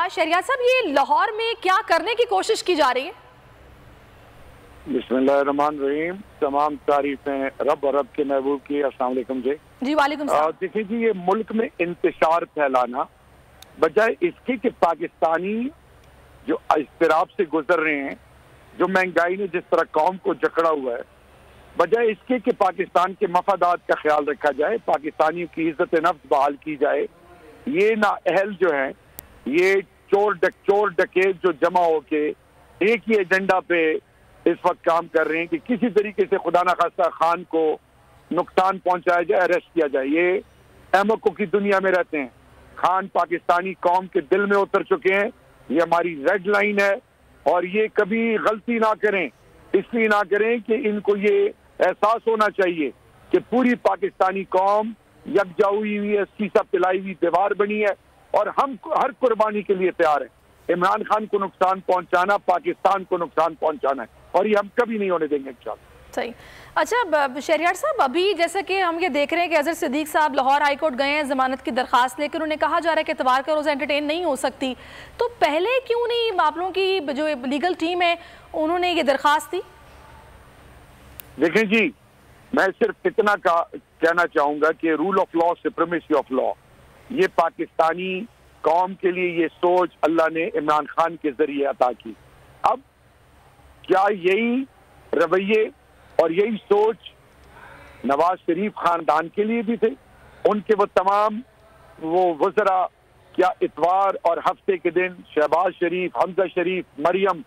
शहरियार साहब, ये लाहौर में क्या करने की कोशिश की जा रही है? बिस्मिल्लाहिर्रहमानिर्रहीम। तमाम तारीफें रब और रब के महबूब की। अस्सलाम वालेकुम जी। जी वालेकुम सलाम। देखिए जी, ये मुल्क में इंतशार फैलाना बजाय इसके कि पाकिस्तानी जो इज़्तिराब से गुजर रहे हैं, जो महंगाई ने जिस तरह कौम को जकड़ा हुआ है, बजाय इसके कि पाकिस्तान के मफादात का ख्याल रखा जाए, पाकिस्तानियों की इज्जत नफ्स बहाल की जाए, ये नाअहल जो है, ये चोर डकैत जो जमा होके एक ही एजेंडा पे इस वक्त काम कर रहे हैं कि किसी तरीके से खुदा ना खास्ता खान को नुकसान पहुंचाया जाए, अरेस्ट किया जाए। ये अहमकों की दुनिया में रहते हैं। खान पाकिस्तानी कौम के दिल में उतर चुके हैं। ये हमारी रेड लाइन है और ये कभी गलती ना करें। इसलिए ना करें कि इनको ये एहसास होना चाहिए कि पूरी पाकिस्तानी कौम यकजा हुई है, सीसा पिलाई हुई दीवार बनी है और हम हर कुर्बानी के लिए तैयार हैं। इमरान खान को नुकसान पहुंचाना पाकिस्तान को नुकसान पहुंचाना है और ये हम कभी नहीं होने देंगे इंशाअल्लाह। सही। अच्छा शहरियार साहब, अभी जैसे कि हम ये देख रहे हैं कि अजहर सिद्दीक साहब लाहौर हाई कोर्ट गए हैं जमानत की दरखास्त लेकर। उन्हें कहा जा रहा है कि इतवार का रोज़ एंटरटेन नहीं हो सकती, तो पहले क्यों नहीं आप लोगों की जो लीगल टीम है उन्होंने ये दरखास्त दी? देखें जी, मैं सिर्फ इतना कहना चाहूंगा कि rule of law, supremacy of law, ये पाकिस्तानी कौम के लिए ये सोच अल्लाह ने इमरान खान के जरिए अता की। अब क्या यही रवैये और यही सोच नवाज शरीफ खानदान के लिए भी थे? उनके वो तमाम वज़रा क्या इतवार और हफ्ते के दिन शहबाज शरीफ, हमजा शरीफ, मरियम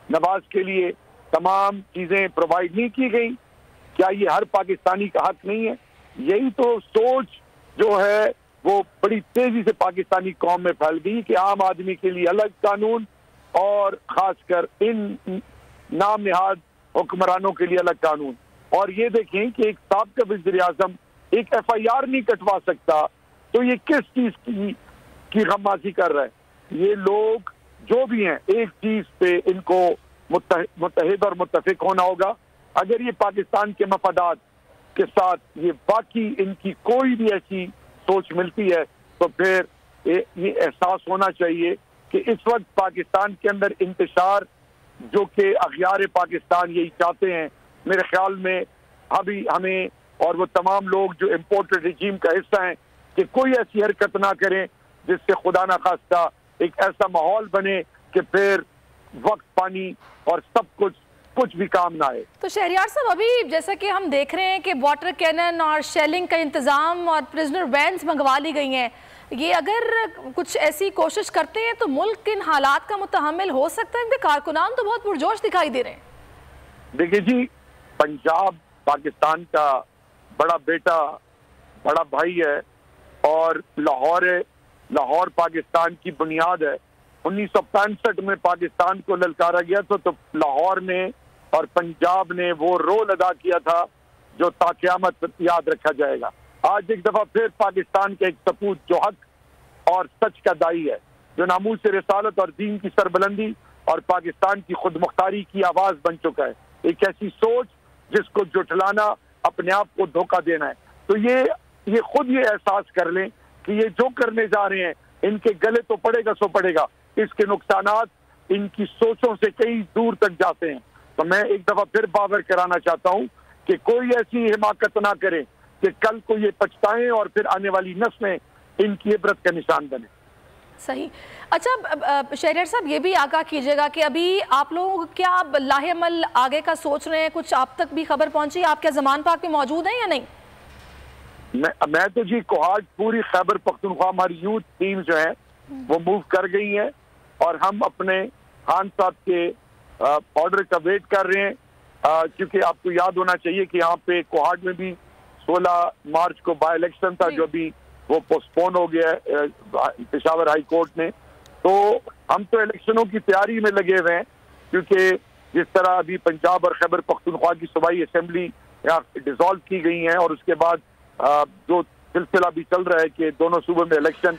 नवाज के लिए तमाम चीजें प्रोवाइड नहीं की गई? क्या ये हर पाकिस्तानी का हक नहीं है? यही तो सोच जो है वो बड़ी तेजी से पाकिस्तानी कौम में फैल गई कि आम आदमी के लिए अलग कानून और खासकर इन नाम निहाद हुक्मरानों के लिए अलग कानून। और ये देखें कि एक साबिक़ा वज़ीर आज़म एक FIR नहीं कटवा सकता, तो ये किस चीज की गमाजी कर रहा है? ये लोग जो भी हैं, एक चीज पे इनको मुत्तहिद और मुत्तफिक होना होगा। अगर ये पाकिस्तान के मफादात के साथ ये बाकी इनकी कोई भी ऐसी सोच मिलती है, तो फिर ये एहसास होना चाहिए कि इस वक्त पाकिस्तान के अंदर इंतशार जो कि अखियार पाकिस्तान यही चाहते हैं, मेरे ख्याल में अभी हमें और वो तमाम लोग जो इम्पोर्टेड रिजीम का हिस्सा हैं कि कोई ऐसी हरकत ना करें जिससे खुदा ना खास्ता एक ऐसा माहौल बने कि फिर वक्त पानी और सब कुछ भी काम ना आए। तो शहरियार साहब, अभी जैसा कि हम देख रहे हैं कि वाटर कैनन और शेलिंग का इंतजाम और प्रिजनर वैन्स मंगवा ली गई हैं, ये अगर कुछ ऐसी कोशिश करते हैं तो मुल्क इन हालात का मुतहम्मिल हो सकता है? इनके कारकुनान तो बहुत पुरजोश दिखाई दे रहे हैं। देखिए जी, पंजाब पाकिस्तान का बड़ा बेटा, बड़ा भाई है और लाहौर पाकिस्तान की बुनियाद है। 1965 में पाकिस्तान को ललकारा गया तो लाहौर ने और पंजाब ने वो रोल अदा किया था जो ताक़यामत याद रखा जाएगा। आज एक दफा फिर पाकिस्तान के एक सपूत जो हक और सच का दाई है, जो नामूस से रिसालत और दीन की सरबुलंदी और पाकिस्तान की खुद मुख्तारी की आवाज बन चुका है। एक ऐसी सोच जिसको जुटलाना अपने आप को धोखा देना है। तो ये खुद ये एहसास कर लें कि ये जो करने जा रहे हैं इनके गले तो पड़ेगा सो पड़ेगा। इसके नुकसानात इनकी सोचों से कई दूर तक जाते हैं। तो मैं एक दफा फिर बावर कराना चाहता हूं कि कोई ऐसी हिमाकत ना करे कि कल को ये पछताएं और फिर आने वाली नस्लें इनकी इबरत का निशान बने। सही। अच्छा शहरियार साहब, ये भी आगाह कीजिएगा कि अभी आप लोग क्या लाहेअमल आगे का सोच रहे हैं? कुछ आप तक भी खबर पहुंची? आप क्या जमान पाक में मौजूद हैं या नहीं? मैं तो जी कोहाट पूरी खैबर पख्तूनख्वा हमारी यूथ टीम जो है वो मूव कर गई है और हम अपने खान साहब के ऑर्डर का वेट कर रहे हैं, क्योंकि आपको याद होना चाहिए कि यहाँ पे कोहाट में भी 16 मार्च को बाय इलेक्शन था जो भी वो पोस्टपोन हो गया है पेशावर हाई कोर्ट ने। तो हम तो इलेक्शनों की तैयारी में लगे हुए हैं, क्योंकि जिस तरह अभी पंजाब और खैबर पख्तूनख्वा की सूबाई असेंबली यहाँ डिसॉल्व की गई है और उसके बाद जो सिलसिला भी चल रहा है कि दोनों सूबों में इलेक्शन,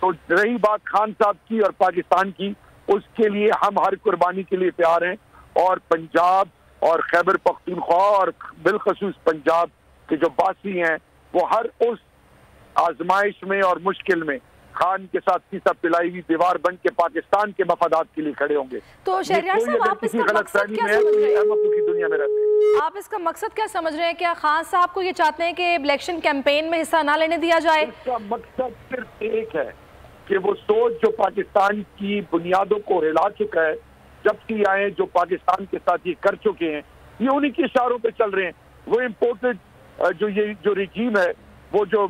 तो रही बात खान साहब की और पाकिस्तान की, उसके लिए हम हर कुर्बानी के लिए तैयार हैं। और पंजाब और खैबर पख्तूनख्वा और बिलखसूस पंजाब के जो बासी हैं वो हर उस आजमाइश में और मुश्किल में खान के साथ सीसा पिलाई हुई दीवार बन के पाकिस्तान के मफादात के लिए खड़े होंगे। तो शहरियार साहब, आप इसका मकसद क्या समझ रहे हैं? की दुनिया में रहते हैं, आप इसका मकसद क्या समझ रहे हैं? क्या खान साहब को ये चाहते हैं कि इलेक्शन कैंपेन में हिस्सा ना लेने दिया जाए? इसका मकसद सिर्फ एक है कि वो सोच जो पाकिस्तान की बुनियादों को हिला चुका है, जब से आए जो पाकिस्तान के साथ ये कर चुके हैं, ये उन्हीं के इशारों पे चल रहे हैं। वो इम्पोर्टेड जो रिजीम है, वो जो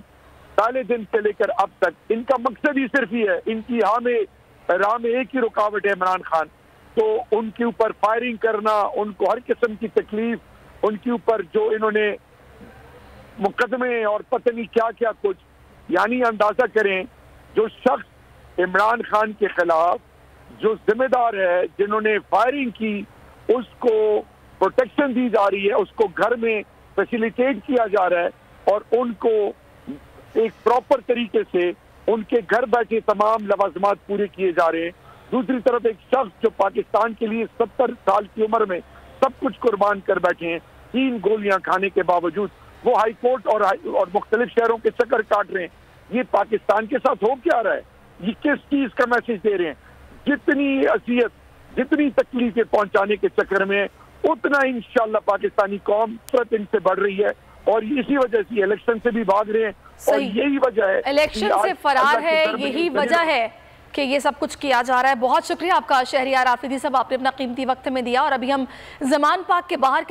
पहले दिन से लेकर अब तक, इनका मकसद ही सिर्फ ही है, इनकी राह में एक ही रुकावट है इमरान खान। तो उनके ऊपर फायरिंग करना, उनको हर किस्म की तकलीफ, उनके ऊपर जो इन्होंने मुकदमे और पता नहीं क्या क्या कुछ, यानी अंदाजा करें जो शख्स इमरान खान के खिलाफ जो जिम्मेदार है, जिन्होंने फायरिंग की, उसको प्रोटेक्शन दी जा रही है, उसको घर में फैसिलिटेट किया जा रहा है और उनको एक प्रॉपर तरीके से उनके घर बैठे तमाम लवाजमात पूरे किए जा रहे हैं। दूसरी तरफ एक शख्स जो पाकिस्तान के लिए 70 साल की उम्र में सब कुछ कुर्बान कर बैठे हैं, 3 गोलियां खाने के बावजूद वो हाई कोर्ट और मुख्तलिफ शहरों के चक्कर काट रहे हैं। ये पाकिस्तान के साथ हो क्या रहा है? ये किस चीज का मैसेज दे रहे हैं? जितनी असियत, जितनी तकलीफें पहुंचाने के चक्कर में, उतना इंशाल्लाह पाकिस्तानी कौम तुरंत इनसे बढ़ रही है और इसी वजह से इलेक्शन से भी भाग रहे हैं। और यही वजह है, इलेक्शन से फरार है, यही वजह है कि ये सब कुछ किया जा रहा है। बहुत शुक्रिया आपका शहरियार आफरीदी साहब, आपने अपना कीमती वक्त में दिया। और अभी हम ज़मान पाक के बाहर